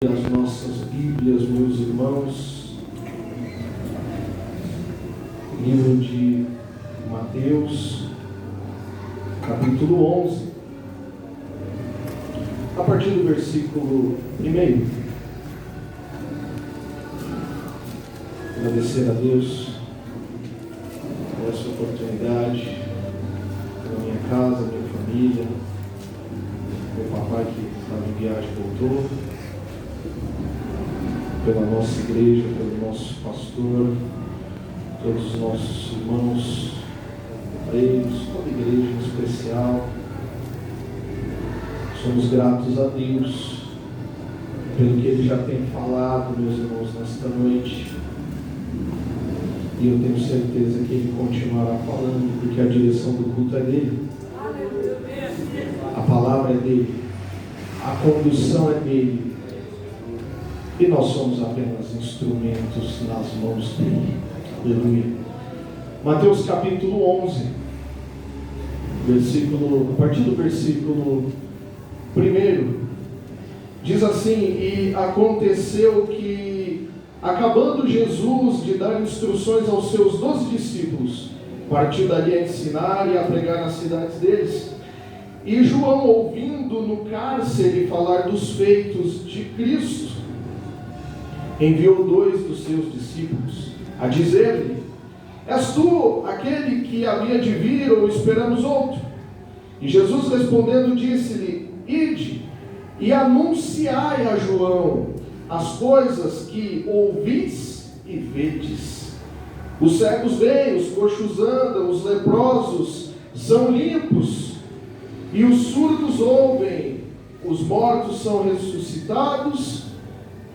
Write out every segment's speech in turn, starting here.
As nossas Bíblias, meus irmãos, livro de Mateus, capítulo 11, a partir do versículo 1. Agradecer a Deus por essa oportunidade, pela minha casa, minha família, meu papai que estava em viagem voltou, pela nossa igreja, pelo nosso pastor, todos os nossos irmãos, obreiros, toda a igreja em especial. Somos gratos a Deus pelo que Ele já tem falado, meus irmãos, nesta noite. E eu tenho certeza que Ele continuará falando, porque a direção do culto é dEle. A palavra é dEle. A condução é dEle. E nós somos apenas instrumentos nas mãos dele. Aleluia. Mateus capítulo 11, a partir do versículo 1, diz assim: E aconteceu que, acabando Jesus de dar instruções aos seus 12 discípulos, partiu dali a ensinar e a pregar nas cidades deles. E João, ouvindo no cárcere falar dos feitos de Cristo, enviou 2 dos seus discípulos a dizer-lhe: És tu aquele que havia de vir, ou esperamos outro? E Jesus respondendo disse-lhe: Ide e anunciai a João as coisas que ouvis e vedes. Os cegos veem, os coxos andam, os leprosos são limpos, e os surdos ouvem, os mortos são ressuscitados,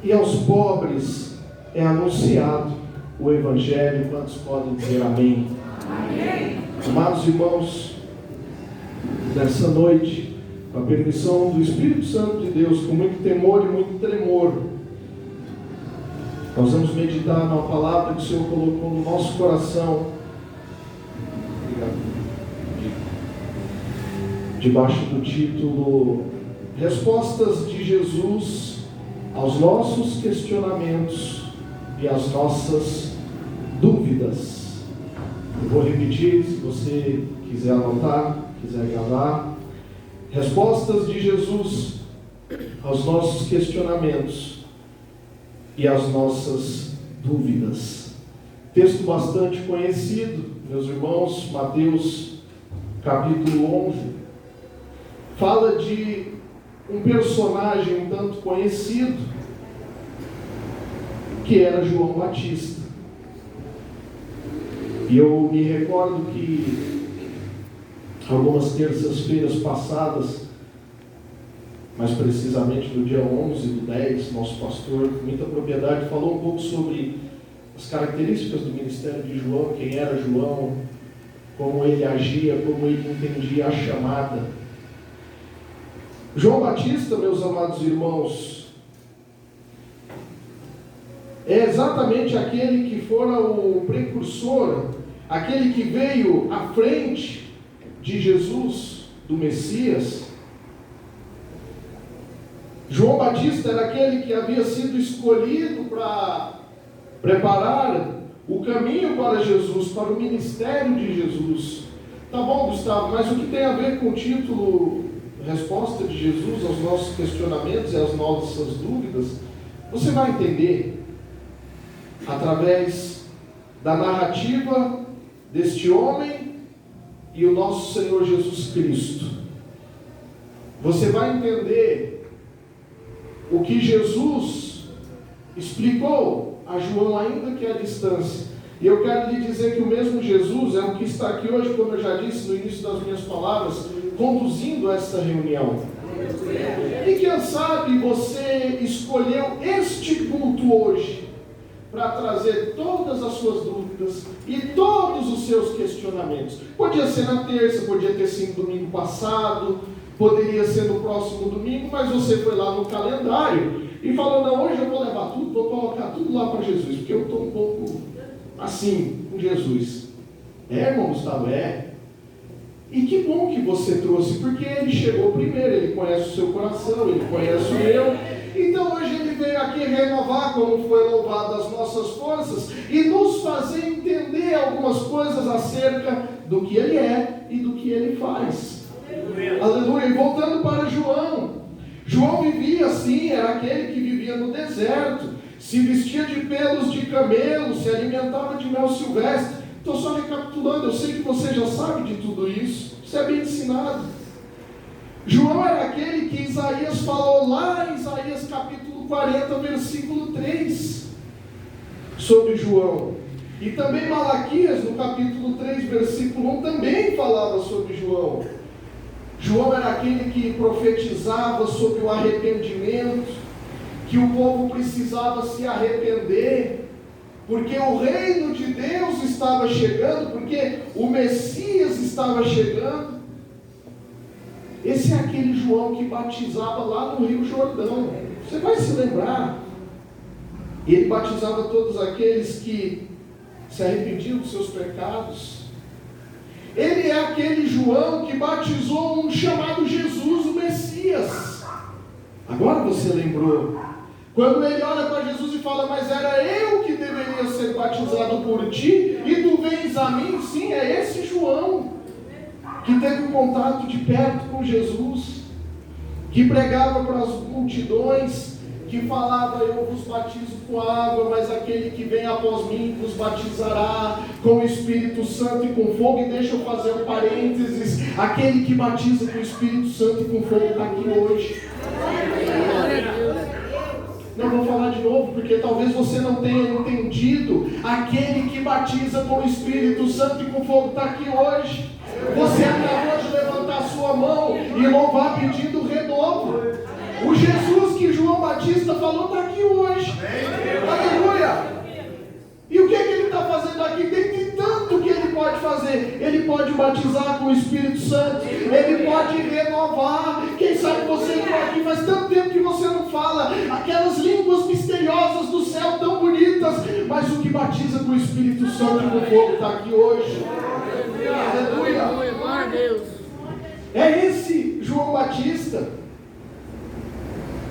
e aos pobres é anunciado o Evangelho. Quantos podem dizer amém? Amém. Amados irmãos, nessa noite, com a permissão do Espírito Santo de Deus, com muito temor e muito tremor, nós vamos meditar na palavra que o Senhor colocou no nosso coração. Obrigado. Debaixo do título Respostas de Jesus aos nossos questionamentos e às nossas dúvidas. Eu vou repetir, se você quiser anotar, quiser gravar. Respostas de Jesus aos nossos questionamentos e às nossas dúvidas. Texto bastante conhecido, meus irmãos, Mateus capítulo 11. Fala de um personagem um tanto conhecido, que era João Batista. E eu me recordo que algumas terças-feiras passadas, mais precisamente no dia 11/10, nosso pastor, com muita propriedade, falou um pouco sobre as características do ministério de João, quem era João, como ele agia, como ele entendia a chamada. João Batista, meus amados irmãos, é exatamente aquele que fora o precursor, aquele que veio à frente de Jesus, do Messias. João Batista era aquele que havia sido escolhido para preparar o caminho para Jesus, para o ministério de Jesus. Tá bom, Gustavo, mas o que tem a ver com o título Resposta de Jesus aos nossos questionamentos e às nossas dúvidas? Você vai entender através da narrativa deste homem e o nosso Senhor Jesus Cristo. Você vai entender o que Jesus explicou a João, ainda que à distância. E eu quero lhe dizer que o mesmo Jesus é o que está aqui hoje, como eu já disse no início das minhas palavras, conduzindo esta reunião. E quem sabe você escolheu este culto hoje para trazer todas as suas dúvidas e todos os seus questionamentos. Podia ser na terça, podia ter sido domingo passado, poderia ser no próximo domingo, mas você foi lá no calendário e falou: não, hoje eu vou levar tudo, vou colocar tudo lá para Jesus, porque eu estou um pouco assim com Jesus. Irmão Gustavo, E que bom que você trouxe, porque ele chegou primeiro, ele conhece o seu coração, ele conhece o meu, Então hoje ele veio aqui renovar, como foi louvado, as nossas forças e nos fazer entender algumas coisas acerca do que ele é e do que ele faz. Aleluia. E voltando para João. João vivia assim, era aquele que vivia no deserto, se vestia de pelos de camelo, se alimentava de mel silvestre. Estou só recapitulando, eu sei que você já sabe de tudo isso, você é bem ensinado. João era aquele que Isaías falou lá em Isaías capítulo 40, versículo 3, sobre João. E também Malaquias, no capítulo 3, versículo 1, também falava sobre João. João era aquele que profetizava sobre o arrependimento, que o povo precisava se arrepender, porque o reino de Deus estava chegando, porque o Messias estava chegando. Esse é aquele João que batizava lá no Rio Jordão. Você vai se lembrar. Ele batizava todos aqueles que se arrependiam dos seus pecados. Ele é aquele João que batizou um chamado Jesus, o Messias. Agora você lembrou. Quando ele olha para Jesus e fala, mas era eu que deveria ser batizado por ti, e tu vens a mim. Sim, é esse João, que teve um contato de perto com Jesus, que pregava para as multidões, que falava, eu vos batizo com água, mas aquele que vem após mim vos batizará com o Espírito Santo e com fogo. E deixa eu fazer um parênteses, aquele que batiza com o Espírito Santo e com fogo está aqui hoje. Não vou falar de novo, porque talvez você não tenha entendido. Aquele que batiza com o Espírito Santo e com fogo está aqui hoje. Você acabou de levantar a sua mão e louvar pedindo renovo. O Jesus que João Batista falou está aqui hoje. Aleluia! E o que ele está fazendo aqui? Tem tanto que ele pode fazer. Ele pode batizar com o Espírito Santo. Ele pode renovar. Quem sabe você está aqui, faz tanto tempo que você não fala aquelas línguas misteriosas do céu tão bonitas. Mas o que batiza com o Espírito Santo e com fogo está aqui hoje. Aleluia! É esse João Batista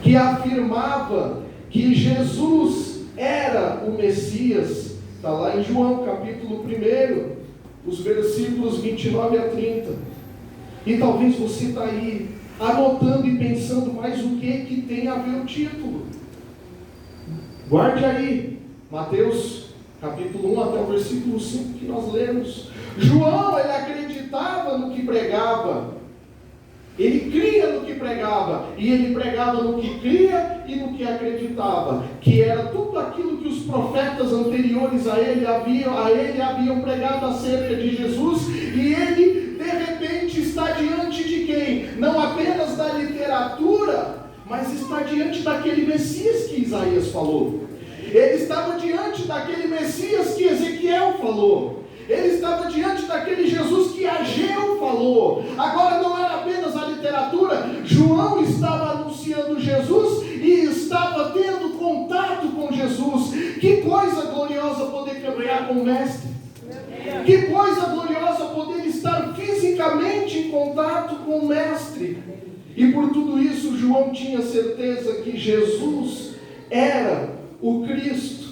que afirmava que Jesus era o Messias. Está lá em João capítulo 1, os versículos 29 a 30. E talvez você está aí anotando e pensando, mas o que tem a ver o título? Guarde aí, Mateus capítulo 1 até o versículo 5 que nós lemos. João, ele acreditava no que pregava. Ele cria no que pregava, e ele pregava no que cria e no que acreditava, que era tudo aquilo que os profetas anteriores a ele haviam pregado acerca de Jesus, e ele de repente está diante de quem? Não apenas da literatura, mas está diante daquele Messias que Isaías falou. Ele estava diante daquele Messias que Ezequiel falou. Ele estava diante daquele Jesus que Ageu falou. Agora não era apenas a literatura. João estava anunciando Jesus e estava tendo contato com Jesus. Que coisa gloriosa poder caminhar com o Mestre. Que coisa gloriosa poder estar fisicamente em contato com o Mestre. E por tudo isso João tinha certeza que Jesus era o Cristo.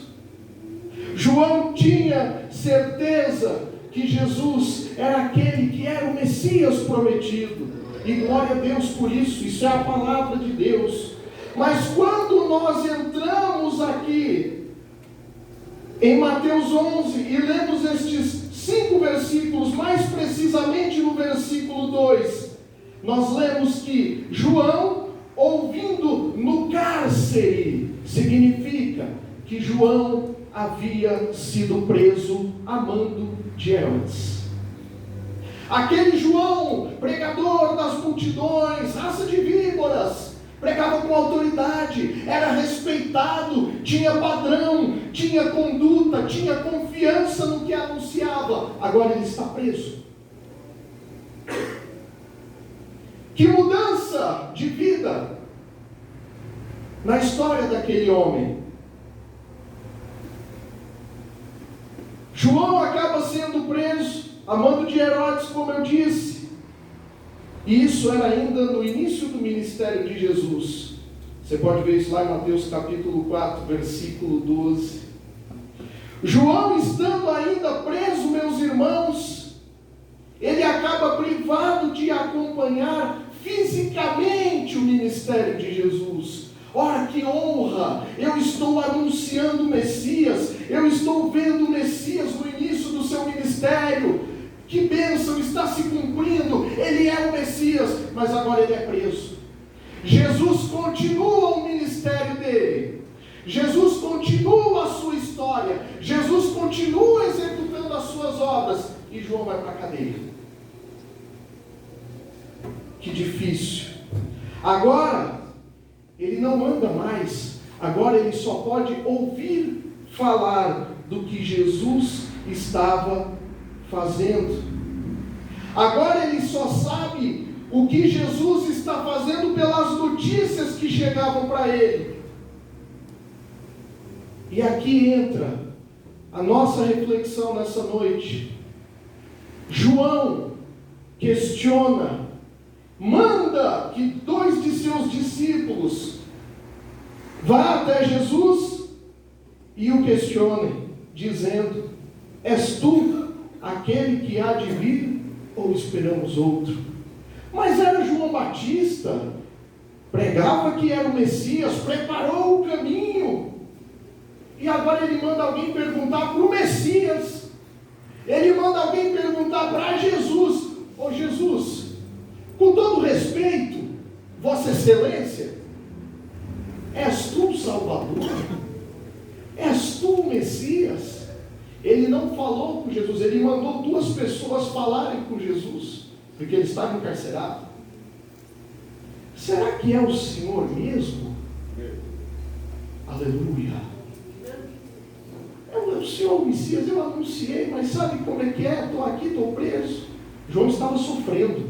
João tinha certeza que Jesus era aquele que era o Messias prometido. E glória a Deus por isso, isso é a palavra de Deus. Mas quando nós entramos aqui em Mateus 11 e lemos estes 5 versículos, mais precisamente no versículo 2, nós lemos que João, ouvindo no cárcere, significa que João havia sido preso a mando de Herodes. Aquele João, pregador das multidões, raça de víboras, pregava com autoridade, era respeitado, tinha padrão, tinha conduta, tinha confiança no que anunciava. Agora ele está preso. Que mudança de vida na história daquele homem. João acaba sendo preso a mando de Herodes, como eu disse. E isso era ainda no início do ministério de Jesus. Você pode ver isso lá em Mateus capítulo 4, versículo 12. João, estando ainda preso, meus irmãos, ele acaba privado de acompanhar fisicamente o ministério de Jesus. Ora, que honra! Eu estou anunciando o Messias, eu estou vendo o Messias no início do seu ministério. Que bênção, está se cumprindo, ele é o Messias, mas agora ele é preso. Jesus continua o ministério dele, Jesus continua a sua história, Jesus continua executando as suas obras, e João vai para a cadeia. Que difícil. Agora, ele não anda mais, agora ele só pode ouvir falar do que Jesus estava fazendo. Agora ele só sabe o que Jesus está fazendo pelas notícias que chegavam para ele. E aqui entra a nossa reflexão nessa noite. João questiona, manda que 2 de seus discípulos vá até Jesus e o questionem, dizendo: és tu aquele que há de vir, ou esperamos outro? Mas era João Batista, pregava que era o Messias, preparou o caminho, e agora ele manda alguém perguntar para o Messias, ele manda alguém perguntar para Jesus: ô Jesus, com todo respeito, Vossa Excelência, és tu o Salvador? És tu o Messias? Ele não falou com Jesus, ele mandou 2 pessoas falarem com Jesus, porque ele estava encarcerado. Será que é o Senhor mesmo? Aleluia. É o Senhor, o Messias, eu anunciei, mas sabe como é que é? Estou aqui, estou preso. João estava sofrendo.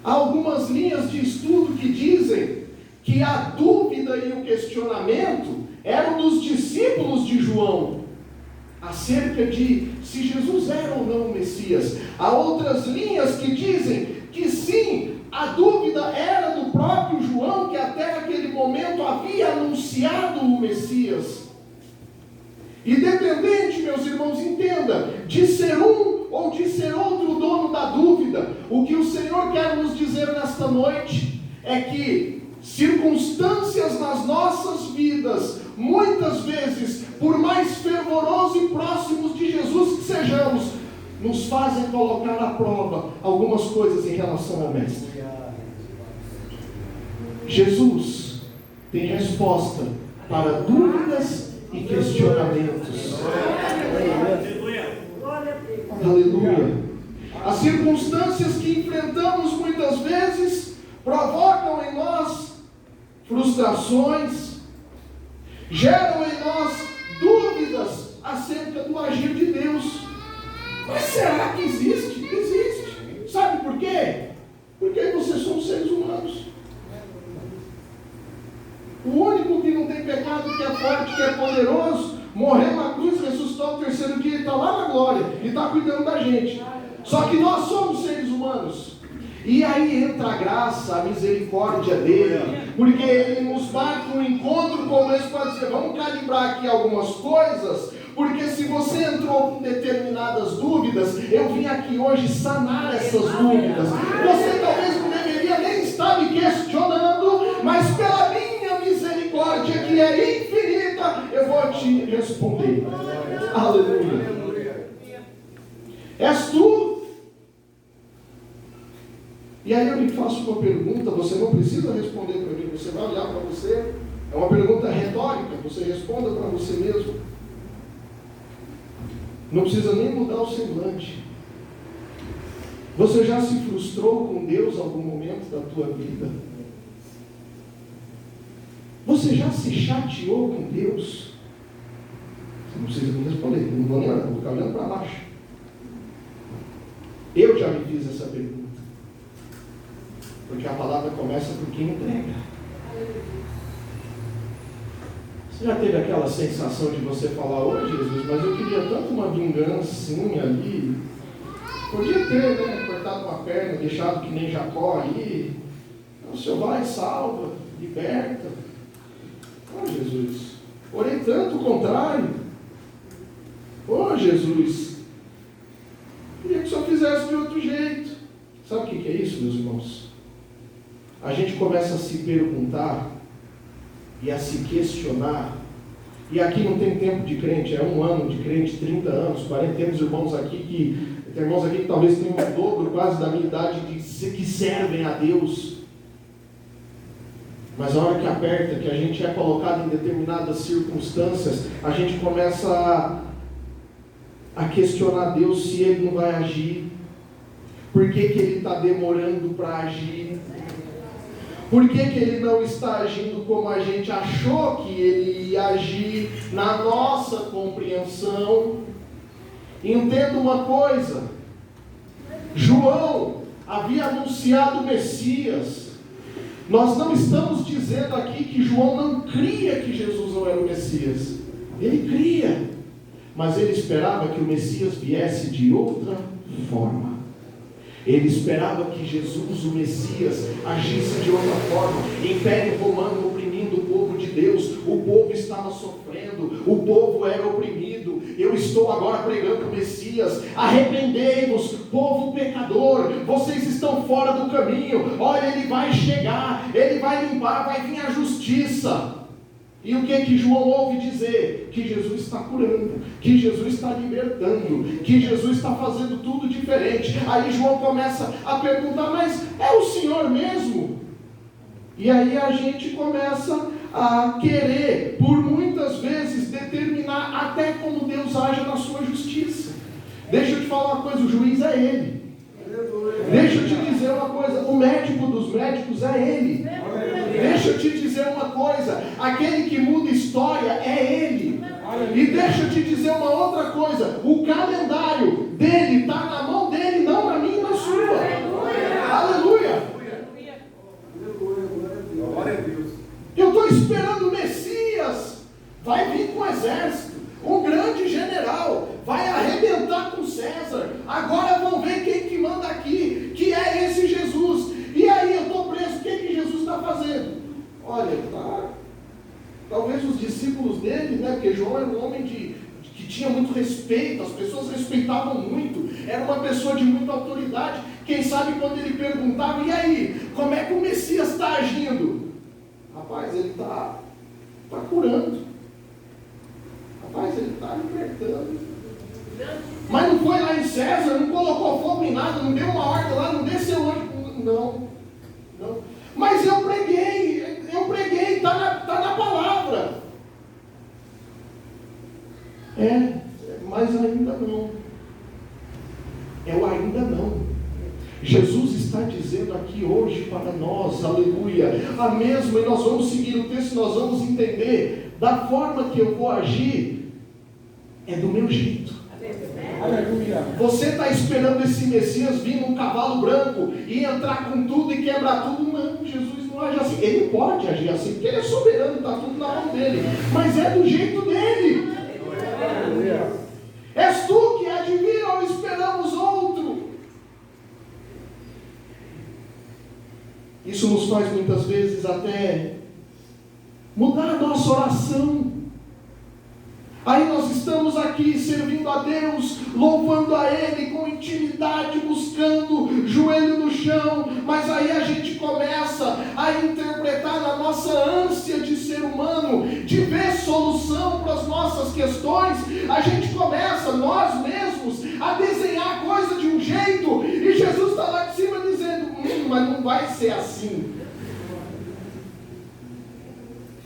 Há algumas linhas de estudo que dizem que a dúvida e o questionamento eram dos discípulos de João, acerca de se Jesus era ou não o Messias. Há outras linhas que dizem que sim, a dúvida era do próprio João, que até aquele momento havia anunciado o Messias. Independente, meus irmãos, entenda, de ser um ou de ser outro o dono da dúvida, o que o Senhor quer nos dizer nesta noite é que circunstâncias nas nossas vidas, muitas vezes, por mais fervoroso e próximos de Jesus que sejamos, nos fazem colocar à prova algumas coisas em relação ao Mestre. Jesus tem resposta para dúvidas e questionamentos. Aleluia. As circunstâncias que enfrentamos muitas vezes provocam em nós frustrações, geram em nós dúvidas acerca do agir de Deus. Mas será que existe? Existe. Sabe por quê? Porque vocês são seres humanos. O único que não tem pecado, que é forte, que é poderoso, morreu na cruz, ressuscitou ao 3º dia e está lá na glória, e está cuidando da gente. Só que nós somos seres humanos. E aí entra a graça, a misericórdia dele, porque ele nos marca um encontro como esse para dizer: vamos calibrar aqui algumas coisas, porque se você entrou com determinadas dúvidas, eu vim aqui hoje sanar essas dúvidas. Você talvez não deveria nem estar me questionando, mas pela minha misericórdia, que é infinita, eu vou te responder. Aleluia. És tu? E aí eu lhe faço uma pergunta, você não precisa responder para mim, você vai olhar para você, é uma pergunta retórica, você responda para você mesmo. Não precisa nem mudar o semblante. Você já se frustrou com Deus em algum momento da tua vida? Você já se chateou com Deus? Você não precisa me responder, não vou nem olhar, vou ficar olhando para baixo. Eu já me fiz essa pergunta. Porque a palavra começa por quem entrega. Você já teve aquela sensação de você falar: ô Jesus, mas eu queria tanto uma vingancinha ali. Podia ter, né? Cortado uma perna, deixado que nem Jacó ali. O Senhor vai, salva, liberta. Oh, Jesus, porém tanto o contrário. Oh, Jesus, queria que o Senhor fizesse de outro jeito. Sabe o que é isso, meus irmãos? A gente começa a se perguntar e a se questionar. E aqui não tem tempo de crente, é 1 ano de crente, 30 anos, 40 anos, tem irmãos aqui que talvez tenham o dobro quase da minha idade, que servem a Deus. Mas a hora que aperta, que a gente é colocado em determinadas circunstâncias, a gente começa a questionar Deus se Ele não vai agir. Por que Ele está demorando para agir? Por que Ele não está agindo como a gente achou que Ele ia agir na nossa compreensão? Entenda uma coisa, João havia anunciado o Messias. Nós não estamos dizendo aqui que João não cria que Jesus não era o Messias. Ele cria, mas ele esperava que o Messias viesse de outra forma. Ele esperava que Jesus, o Messias, agisse de outra forma. Império Romano oprimindo o povo de Deus, o povo estava sofrendo, o povo era oprimido. Eu estou agora pregando o Messias. Arrependei-vos, povo pecador, vocês estão fora do caminho. Olha, ele vai chegar, ele vai limpar, vai vir a justiça. E o que João ouve dizer? Que Jesus está curando, que Jesus está libertando, que Jesus está fazendo tudo diferente. Aí João começa a perguntar, mas é o Senhor mesmo? E aí a gente começa a querer, por muitas vezes, determinar até como Deus age na sua justiça. Deixa eu te falar uma coisa, o juiz é Ele. Deixa eu te dizer uma coisa, o médico dos médicos é Ele. Deixa eu te dizer uma coisa, aquele que muda história é Ele. E deixa eu te dizer uma outra coisa, o calendário dele está na mão dele, não na minha e na sua. Aleluia. Glória a Deus. Eu estou esperando o Messias, vai vir com o exército, um grande general, vai arrebentar com César. Agora vão ver quem que manda aqui, que é esse Jesus. E aí eu estou preso, o que Jesus está fazendo? Olha, talvez os discípulos dele, né, porque João era um homem que tinha muito respeito, as pessoas respeitavam muito, era uma pessoa de muita autoridade. Quem sabe quando ele perguntava, e aí, como é que o Messias está agindo? Rapaz, ele está curando. Rapaz, ele está libertando. Mas não foi lá em César, não colocou fogo em nada, não deu uma ordem lá, não desceu anjo. Não. Mas eu preguei, está na palavra. Mas ainda não. É o ainda não. Jesus está dizendo aqui hoje para nós, aleluia, a mesma, e nós vamos seguir o texto, nós vamos entender, da forma que eu vou agir, é do meu jeito. Aleluia. Você está esperando esse Messias vir num cavalo branco e entrar com tudo e quebrar tudo? Não, Jesus não age assim. Ele pode agir assim, porque Ele é soberano, está tudo na mão dele, mas é do jeito dele. Aleluia. És tu que há de vir ou esperamos outro? Isso nos faz muitas vezes até mudar a nossa oração. Aí nós estamos aqui servindo a Deus, louvando a Ele com intimidade, buscando joelho no chão, mas aí a gente começa a interpretar na nossa ânsia de ser humano, de ver solução para as nossas questões, a gente começa, nós mesmos, a desenhar a coisa de um jeito, e Jesus está lá de cima dizendo, mas não vai ser assim.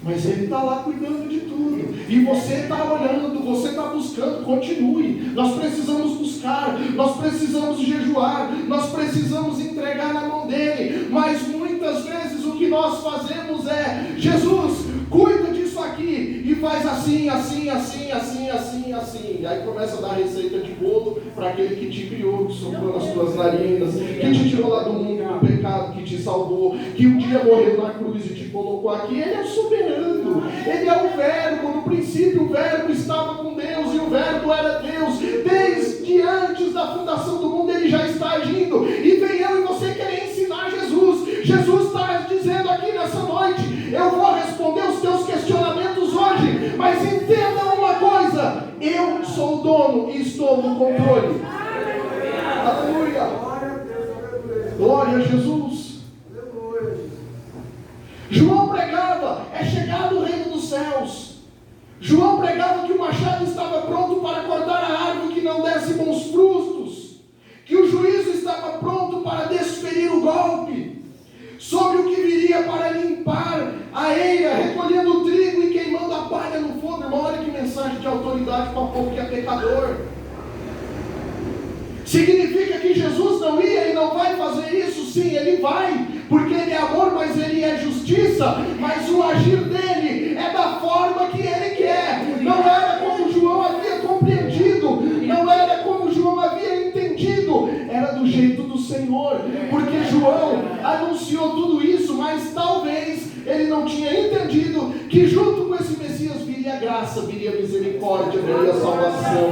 Mas Ele está lá cuidando de tudo. E você está olhando, você está buscando, continue. Nós precisamos buscar, nós precisamos jejuar, nós precisamos entregar na mão dEle. Mas muitas vezes o que nós fazemos é, Jesus, cuida disso aqui. E faz assim. E aí começa a dar receita de bolo para aquele que te criou, que soprou nas tuas narinas, que te tirou lá do mundo do pecado, que te salvou, que um dia morreu na cruz e te colocou aqui. Ele é soberano, Ele é o Verbo. No princípio o Verbo estava com Deus e o Verbo era Deus. Desde antes da fundação do mundo Ele já está agindo. E vem eu e você querer ensinar Jesus. Jesus está dizendo no controle. Aleluia. Glória a Jesus. João pregava: é chegado o reino dos céus. João pregava que o machado estava pronto para cortar a árvore que não desse bons frutos, que o juízo estava pronto para desferir o golpe, sobre o que viria para limpar a eira, recolhendo o trigo e queimando a palha no fogo. Irmão, olha que mensagem de autoridade para o povo que é pecador. Significa que Jesus não ia e não vai fazer isso? Sim, Ele vai, porque Ele é amor, mas Ele é justiça. Mas o agir dEle é da forma que Ele quer. Não era como João havia compreendido, não era como João havia entendido, era do jeito do Senhor. Porque João anunciou tudo isso, mas talvez ele não tinha entendido que junto com esse Messias viria a graça, viria a misericórdia, viria a salvação.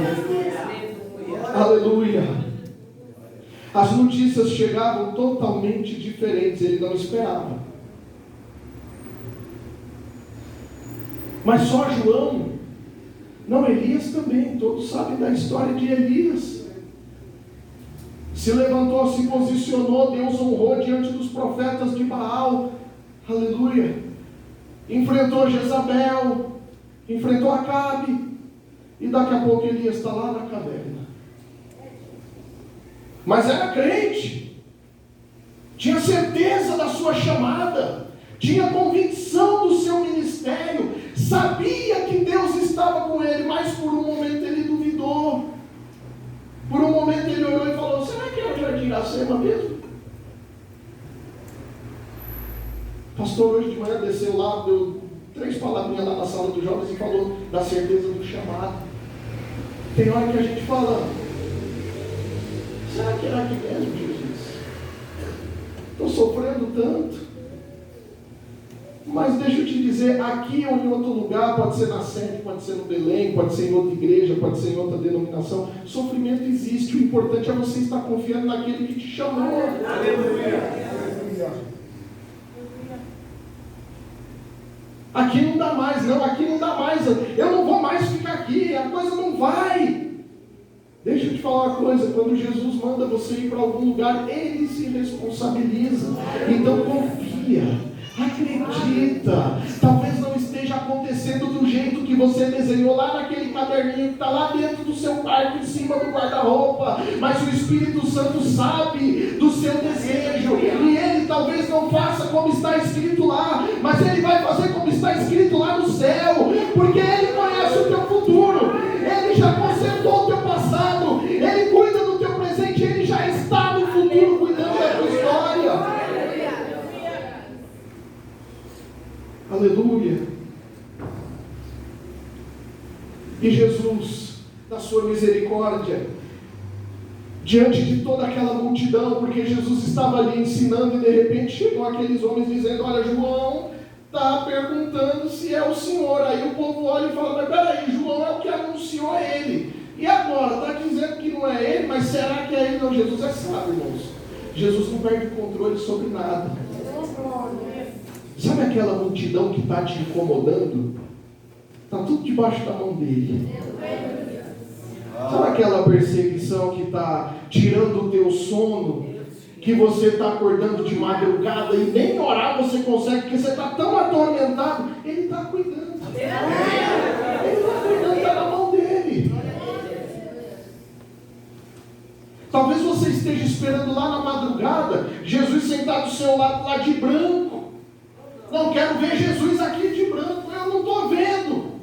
Aleluia. As notícias chegavam totalmente diferentes, ele não esperava. Mas só João, não, Elias também, todos sabem da história de Elias. Se levantou, se posicionou, Deus honrou diante dos profetas de Baal, aleluia. Enfrentou Jezabel, enfrentou Acabe, e daqui a pouco Elias está lá na caverna. Mas era crente, tinha certeza da sua chamada, tinha convicção do seu ministério, sabia que Deus estava com ele, mas por um momento ele duvidou. Por um momento ele olhou e falou: será que é o Jardim Iracema mesmo? O pastor hoje de manhã desceu lá, deu 3 palavrinhas lá na sala dos jovens e falou da certeza do chamado. Tem hora que a gente fala: será que era aqui mesmo, Jesus? Estou sofrendo tanto. Mas deixa eu te dizer, aqui ou em outro lugar, pode ser na sede, pode ser no Belém, pode ser em outra igreja, pode ser em outra denominação, sofrimento existe. O importante é você estar confiando naquele que te chamou. Aleluia. Aqui não dá mais, não, aqui não dá mais, eu não vou mais ficar aqui, a coisa não vai. Deixa eu te falar uma coisa, quando Jesus manda você ir para algum lugar, Ele se responsabiliza. Então confia, acredita. Talvez não esteja acontecendo do jeito que você desenhou lá naquele caderninho que está lá dentro do seu quarto, em cima do guarda-roupa, mas o Espírito Santo sabe do seu desejo, e Ele talvez não faça como está escrito lá, mas Ele vai fazer como está escrito lá no céu, porque Ele conhece o teu futuro, Ele já consertou o teu passado, Ele cuida do teu presente, Ele já está no futuro cuidando da tua história. Aleluia. E Jesus, na sua misericórdia, diante de toda aquela multidão, porque Jesus estava ali ensinando e de repente chegam aqueles homens dizendo: olha, João está perguntando se é o Senhor. Aí o povo olha e fala: mas peraí, João é o que anunciou ele, e agora está dizendo que não é ele, mas será que é ele? Não, Jesus é sábio, irmãos. Jesus não perde controle sobre nada. Sabe aquela multidão que está te incomodando? Está tudo debaixo da mão dele. Sabe aquela perseguição que está tirando o teu sono, que você está acordando de madrugada e nem orar você consegue, porque você está tão atormentado? Ele está cuidando. Ele está cuidando, está na mão dele. Talvez você esteja esperando lá na madrugada, Jesus sentado do seu lado lá de branco. Não quero ver Jesus aqui de branco, eu não estou vendo.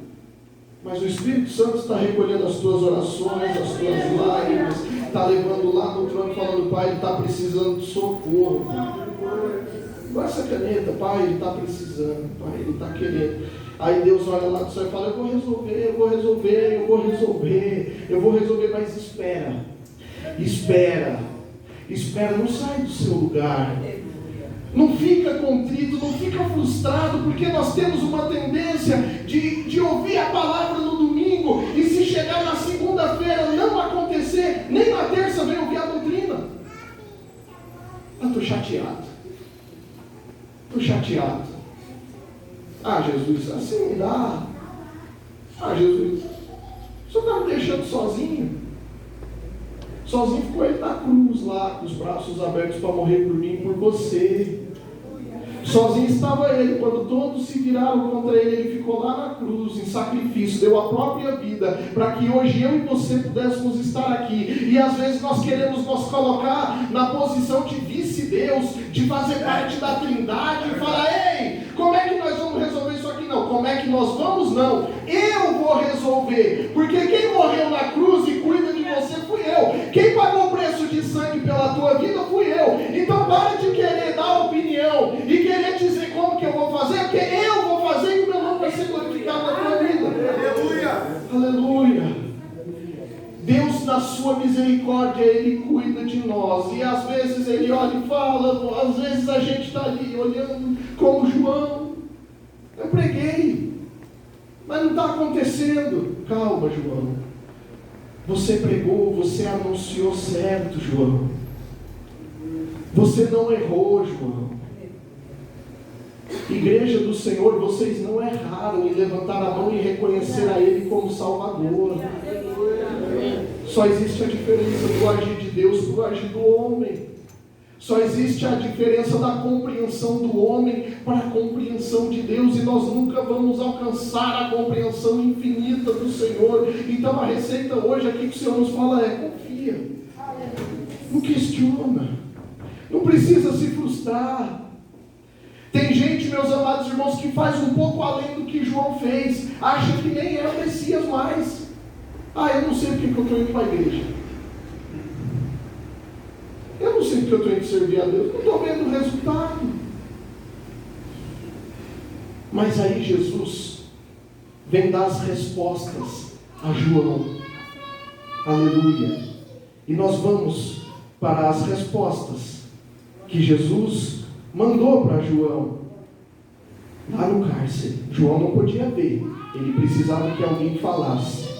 Mas o Espírito Santo está recolhendo as tuas orações, as tuas lágrimas, está levando lá no trono falando: Pai, ele está precisando de socorro. Igual essa caneta: Pai, ele está precisando, Pai, ele está querendo. Aí Deus olha lá do céu e fala: eu vou resolver, eu vou resolver, eu vou resolver, eu vou resolver, mas espera, espera, espera, não sai do seu lugar. Não fica contrito, não fica frustrado, porque nós temos uma tendência de ouvir a palavra no domingo, e se chegar na segunda-feira não acontecer, nem na terça vem ouvir a doutrina. Estou chateado. Estou chateado. Ah, Jesus, assim não dá. Ah, Jesus, o Senhor está me deixando sozinho. Sozinho ficou ele na cruz lá, com os braços abertos para morrer por mim e por você. Sozinho estava ele, quando todos se viraram contra ele, ele ficou lá na cruz, em sacrifício, deu a própria vida, para que hoje eu e você pudéssemos estar aqui. E às vezes nós queremos nos colocar na posição de vice-deus, de fazer parte da trindade, e falar: ei, como é que nós vamos resolver isso aqui? Não, como é que nós vamos? Não, eu vou resolver, porque quem morreu na cruz e cuida de você fui eu, quem pagou o preço de sangue pela tua vida fui eu. Então para de querer dar opinião e querer dizer como que eu vou fazer, porque eu vou fazer e o meu nome vai ser glorificado na tua vida. Aleluia! Aleluia! Deus, na sua misericórdia, Ele cuida de nós, e às vezes Ele olha e fala, às vezes a gente está ali olhando como João: eu preguei, mas não está acontecendo. Calma, João, você pregou, você anunciou certo, João, você não errou, João. Igreja do Senhor, vocês não erraram em levantar a mão e reconhecer a Ele como Salvador. Só existe a diferença do agir de Deus para o agir do homem. Só existe a diferença da compreensão do homem para a compreensão de Deus, e nós nunca vamos alcançar a compreensão infinita do Senhor. Então a receita hoje aqui que o Senhor nos fala é: confia, não questiona, não precisa se frustrar. Tem gente, meus amados irmãos, que faz um pouco além do que João fez, acha que nem é o Messias mais. Eu não sei porque que eu estou indo para a igreja, eu não sei porque eu estou indo servir a Deus, não estou vendo o resultado. Mas aí Jesus vem dar as respostas a João. Aleluia! E nós vamos para as respostas que Jesus mandou para João lá no cárcere. João não podia ver, ele precisava que alguém falasse.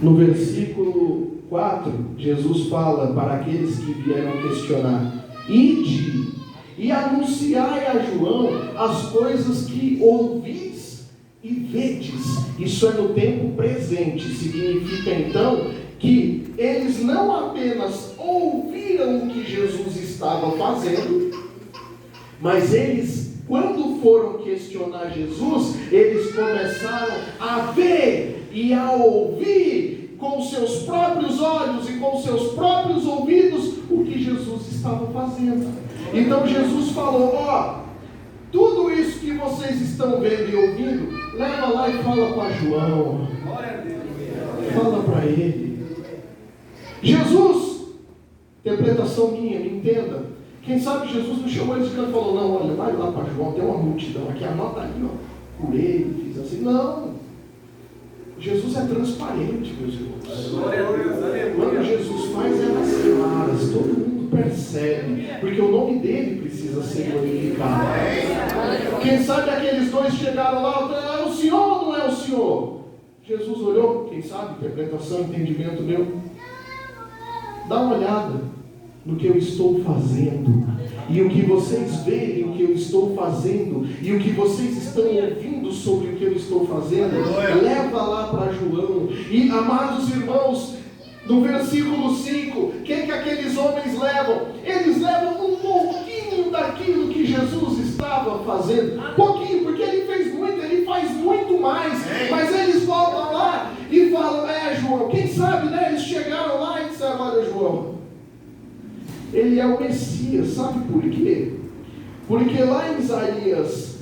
No versículo 4, Jesus fala para aqueles que vieram questionar: ide e anunciai a João as coisas que ouvis e vedes. Isso é no tempo presente. Significa então que eles não apenas ouviram o que Jesus estava fazendo, mas eles, quando foram questionar Jesus, eles começaram a ver e a ouvir com seus próprios olhos e com seus próprios ouvidos o que Jesus estava fazendo. Então Jesus falou: tudo isso que vocês estão vendo e ouvindo, leva lá e fala para João, fala para ele. Jesus, interpretação minha, me entenda, quem sabe Jesus não chamou eles e falou: não, olha, vai lá para João, tem uma multidão aqui, anota ali, curei, fiz assim. Não, Jesus é transparente, meus irmãos. Quando Jesus faz nas claras, todo mundo percebe, porque o nome dele precisa ser glorificado. Quem sabe aqueles dois chegaram lá: é o Senhor ou não é o Senhor? Jesus olhou, quem sabe, interpretação, entendimento meu: dá uma olhada no que eu estou fazendo, e o que vocês veem, o que eu estou fazendo, e o que vocês estão ouvindo sobre o que eu estou fazendo, leva lá para João. E, amados irmãos, no versículo 5, o que aqueles homens levam? Eles levam um pouquinho daquilo que Jesus estava fazendo, pouquinho, porque ele fez muito, ele faz muito mais, mas eles voltam lá e falam: João, quem sabe, né? Eles chegaram lá e disseram: olha, João, ele é o Messias. Sabe por quê? Porque lá em Isaías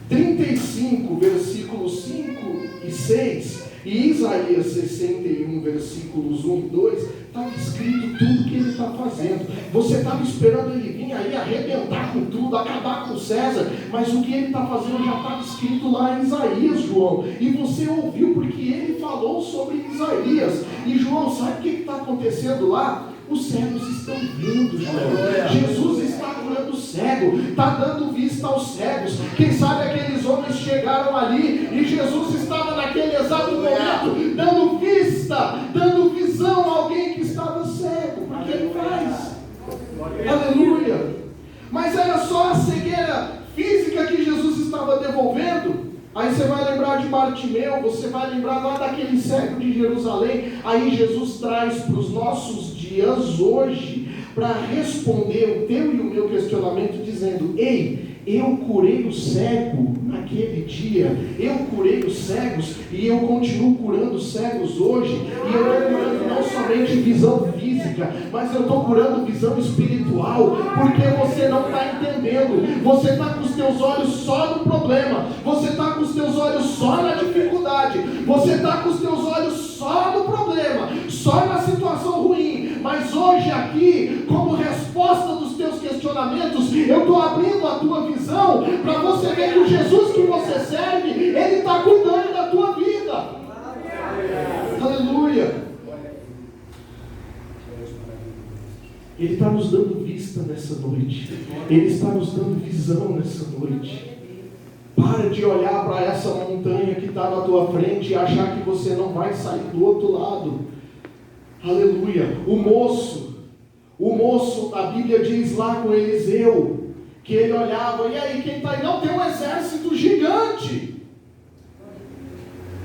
35, versículos 5 e 6, e Isaías 61, versículos 1 e 2, estava escrito tudo que ele está fazendo. Você estava esperando ele vir aí arrebentar com tudo, acabar com César, mas o que ele está fazendo já estava escrito lá em Isaías, João. E você ouviu porque ele falou sobre Isaías. E João, sabe o que está acontecendo lá? Os cegos estão vindo, João. Jesus está curando o cego, está dando vista aos cegos. Quem sabe aqueles homens chegaram ali e Jesus estava naquele exato momento dando vista, dando visão a alguém que estava cego, porque ele faz. Aleluia! Mas era só a cegueira física que Jesus estava devolvendo? Aí você vai lembrar de Bartimeu, você vai lembrar lá daquele cego de Jerusalém. Aí Jesus traz para os nossos dias hoje, para responder o teu e o meu questionamento, dizendo: ei, eu curei o cego naquele dia, eu curei os cegos e eu continuo curando cegos hoje, e eu estou curando não somente visão física, mas eu estou curando visão espiritual, porque você não está entendendo, você está com os teus olhos só no problema, você está com os teus olhos só na dificuldade, você está com os teus olhos só no problema, só na situação ruim. Mas hoje aqui, como resposta dos teus questionamentos, eu estou abrindo a tua visão para você ver que o Jesus que você serve, Ele está cuidando da tua vida. Aleluia. Ele está nos dando vista nessa noite. Ele está nos dando visão nessa noite. Para de olhar para essa montanha que está na tua frente e achar que você não vai sair do outro lado. Aleluia. O moço, a Bíblia diz lá com Eliseu, que ele olhava, e aí quem está aí? Não, tem um exército gigante.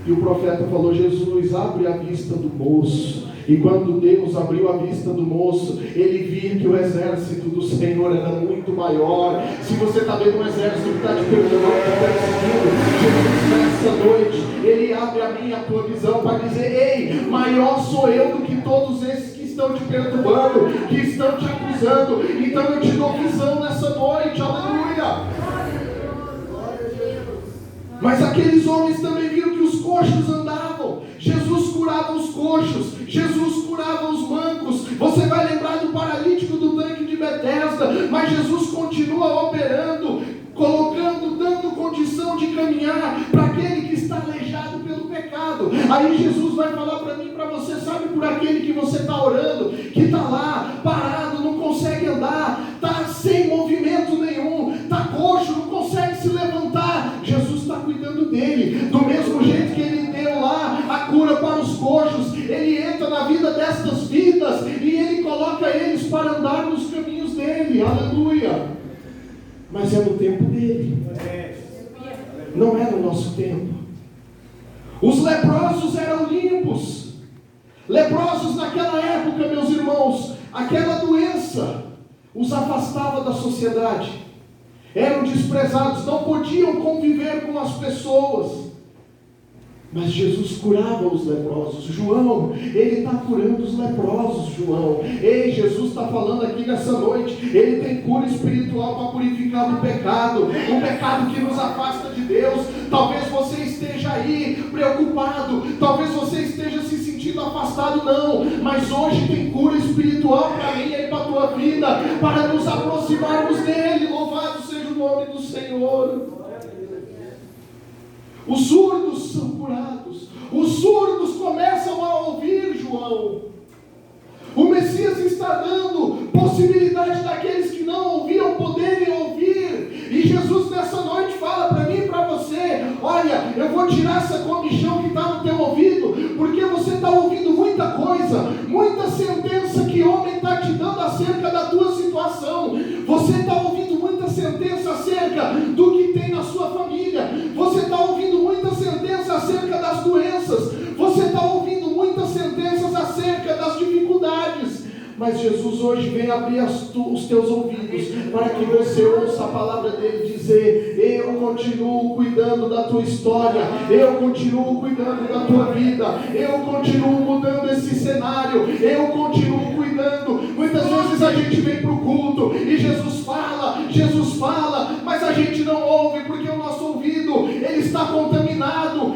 E o profeta falou: Jesus, abre a vista do moço. E quando Deus abriu a vista do moço, ele via que o exército do Senhor era muito maior. Se você está vendo um exército que está te perturbando, está perseguindo, Jesus nessa noite, Ele abre a minha, a tua visão para dizer: ei, maior sou eu do que todos esses que estão te perturbando, que estão te acusando. Então eu te dou visão nessa noite. Aleluia. Mas aqueles homens também viram que os coxos andavam. Jesus curava os coxos, Jesus curava os mancos. Você vai lembrar do paralítico do tanque de Betesda, mas Jesus continua operando, colocando, dando condição de caminhar para aquele que está aleijado pelo pecado. Aí Jesus vai falar para mim, para você: sabe, por aquele que você está orando, que está lá parado, não consegue andar, está sem movimento nenhum, está coxo, não consegue se levantar. Jesus está cuidando dele. Do mesmo jeito que Ele deu lá a cura para os coxos, Ele entra na vida destas vidas e Ele coloca eles para andar nos caminhos dele. Aleluia. Mas é no tempo dele, não é no nosso tempo. Os leprosos eram limpos. Leprosos naquela época, meus irmãos, aquela doença os afastava da sociedade, eram desprezados, não podiam conviver com as pessoas. Mas Jesus curava os leprosos. João, Ele está curando os leprosos, João. Ei, Jesus está falando aqui nessa noite, Ele tem cura espiritual para purificar do pecado, o pecado que nos afasta de Deus. Talvez você esteja aí preocupado, talvez você esteja se sentindo afastado, não, mas hoje tem cura espiritual para mim e para a tua vida, para nos aproximarmos dEle. Louvado seja o nome do Senhor. Os surdos são curados. Os surdos começam a ouvir, João. O Messias está dando possibilidade daqueles que não ouviam poderem ouvir. E Jesus nessa noite fala para mim e para você: olha, eu vou tirar essa comichão que está no teu ouvido, porque você está ouvindo muita coisa, muita sentença que homem está te dando acerca da tua situação. Você está ouvindo muita sentença acerca do que tem na sua família. Você está ouvindo muita sentença acerca das doenças. Você está ouvindo muitas sentenças acerca das dificuldades. Mas Jesus hoje vem abrir os teus ouvidos para que você ouça a palavra dele dizer: eu continuo cuidando da tua história, eu continuo cuidando da tua vida, eu continuo mudando esse cenário, eu continuo cuidando. Muitas vezes a gente vem para o culto e Jesus fala, mas a gente não ouve, porque o nosso ouvido, ele está contaminado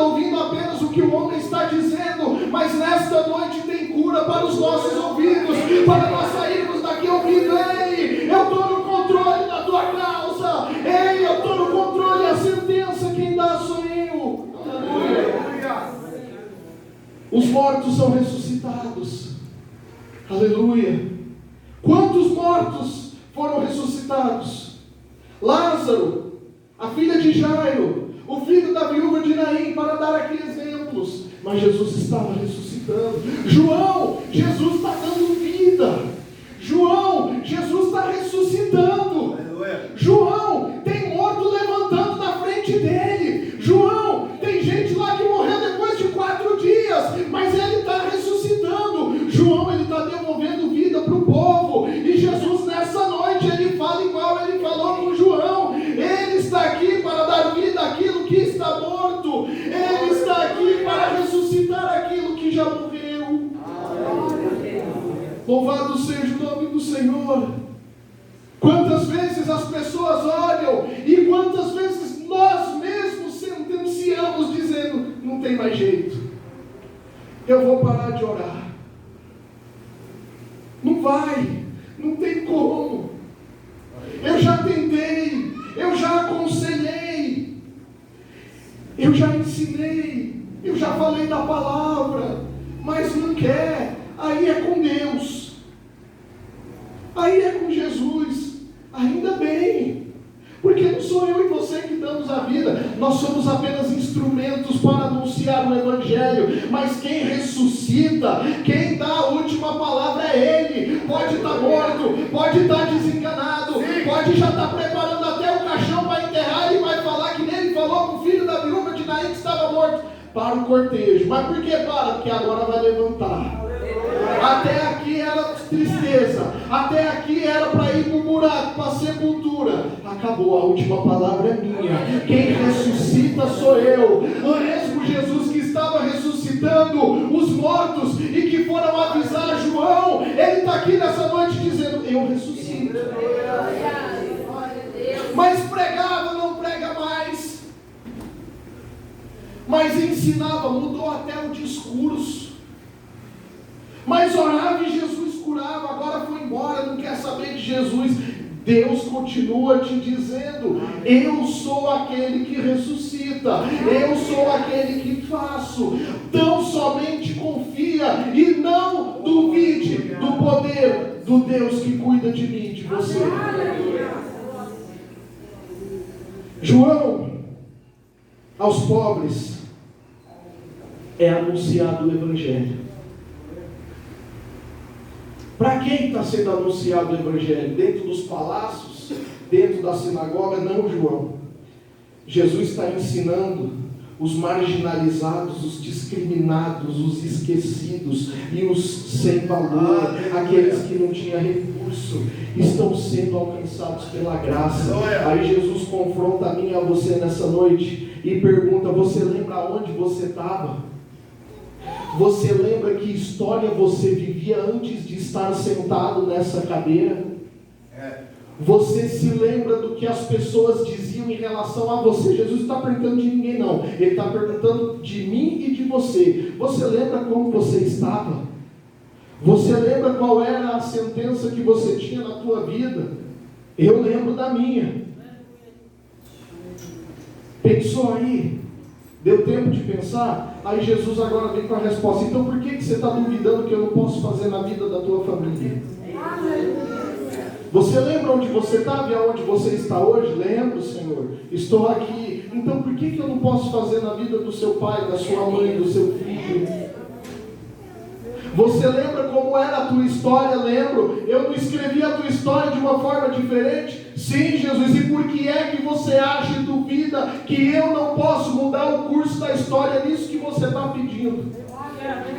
ouvindo apenas o que o homem está dizendo. Mas nesta noite tem cura para os nossos ouvidos, para nós sairmos daqui ouvindo: ei, eu estou no controle da tua causa, ei, eu estou no controle, a sentença quem dá sou eu. Aleluia. Os mortos são ressuscitados. Aleluia. Quantos mortos foram ressuscitados? Lázaro, a filha de Jairo, o filho da viúva de Naim, para dar aqui exemplos. Mas Jesus estava ressuscitando. João, Jesus está dando vida. João, Jesus está ressuscitando. Aleluia. João, tem morto levantando na frente vezes as pessoas olham e quantas vezes nós mesmos sentenciamos dizendo, não tem mais jeito, eu vou parar de orar. Não vai, não tem como. Eu já tentei, eu já aconselhei, eu já ensinei, eu já falei da palavra, mas não quer. Aí é com Deus, aí é com Jesus. Ainda bem, porque não sou eu e você que damos a vida, nós somos apenas instrumentos para anunciar o Evangelho, mas quem ressuscita, quem dá a última palavra é Ele. Pode estar morto, pode estar desenganado, pode já estar preparando até o caixão para enterrar, e vai falar que nem ele falou com o filho da viúva de Naim que estava morto, para o cortejo. Mas por que para? Porque agora vai levantar. Até aqui era tristeza, até aqui era para ir para o buraco, para a sepultura. Acabou, a última palavra é minha. Quem ressuscita sou eu. O mesmo Jesus que estava ressuscitando os mortos e que foram avisar João, ele está aqui nessa noite dizendo, eu ressuscito. Mas pregava, não prega mais. Mas ensinava, mudou até o discurso. Mas orava e Jesus curava, agora foi embora, não quer saber de Jesus. Deus continua te dizendo, eu sou aquele que ressuscita, eu sou aquele que faço. Tão somente confia e não duvide do poder do Deus que cuida de mim e de você. João, aos pobres, é anunciado o Evangelho. Para quem está sendo anunciado o Evangelho? Dentro dos palácios? Dentro da sinagoga? Não, João. Jesus está ensinando os marginalizados, os discriminados, os esquecidos e os sem valor, aqueles que não tinham recurso, estão sendo alcançados pela graça. Aí Jesus confronta a mim e a você nessa noite e pergunta, você lembra onde você estava? Você lembra que história você vivia antes de estar sentado nessa cadeira? Você se lembra do que as pessoas diziam em relação a você? Jesus não está perguntando de ninguém não, Ele está perguntando de mim e de você. Você lembra como você estava? Você lembra qual era a sentença que você tinha na tua vida? Eu lembro da minha. Pensou aí? Deu tempo de pensar? Aí Jesus agora vem com a resposta. Então por que você está duvidando que eu não posso fazer na vida da tua família? Você lembra onde você estava e aonde você está hoje? Lembro, Senhor. Estou aqui. Então por que eu não posso fazer na vida do seu pai, da sua mãe, do seu filho? Você lembra como era a tua história? Lembro. Eu não escrevi a tua história de uma forma diferente? Sim, Jesus. E por que é que você acha e duvida que eu não posso mudar o curso da história nisso que você está pedindo?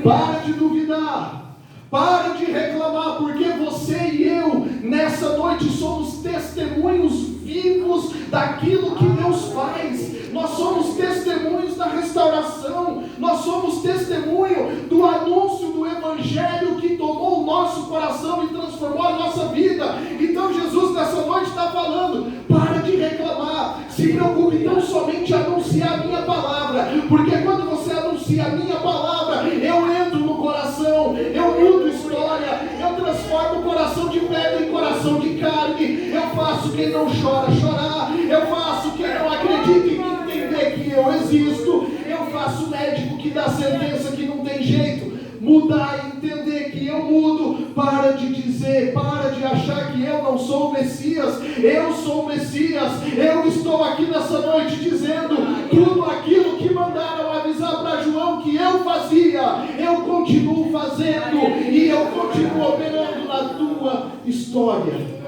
Para de duvidar. Para de reclamar, porque você e eu, nessa noite, somos testemunhos vivos daquilo que Deus faz. Nós somos testemunhos da restauração. Nós somos testemunho do anúncio do Evangelho que tomou o nosso coração e transformou a nossa vida. Então Jesus nessa noite está falando, para de reclamar. Se preocupe tão somente em anunciar a minha palavra. Porque quando você anuncia a minha palavra, eu entro no coração, eu mudo história, eu transformo o coração de pedra em coração de carne. Eu faço quem não chora chorar. Eu faço quem não acredita em mim entender que eu existo. Eu faço o médico que dá sentença que não tem jeito mudar e entender que eu mudo. Para de dizer, para de achar que eu não sou o Messias. Eu sou o Messias. Eu estou aqui nessa noite dizendo tudo aquilo que mandaram avisar para João que eu fazia, eu continuo fazendo e eu continuo operando na tua história.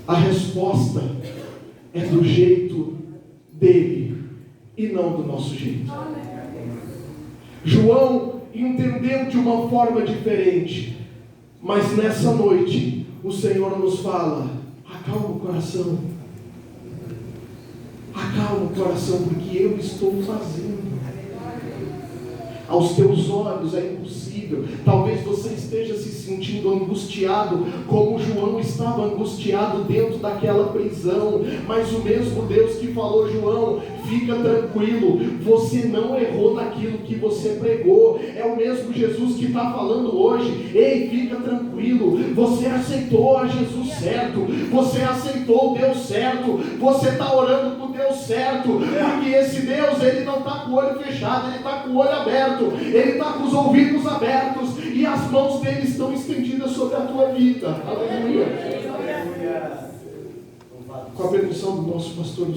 A resposta é do jeito dele e não do nosso jeito. João entendeu de uma forma diferente, mas nessa noite o Senhor nos fala, acalma o coração, porque eu estou fazendo. Aos teus olhos é impossível. Talvez você esteja se sentindo angustiado como João angustiado dentro daquela prisão, mas o mesmo Deus que falou: João, fica tranquilo, você não errou naquilo que você pregou. É o mesmo Jesus que está falando hoje: ei, fica tranquilo, você aceitou a Jesus certo, você aceitou o Deus certo, você está orando para o Deus certo, porque esse Deus, ele não está com o olho fechado, ele está com o olho aberto, ele está com os ouvidos abertos, e as mãos dele estão estendidas sobre a tua vida. Aleluia. Com a permissão do nosso pastor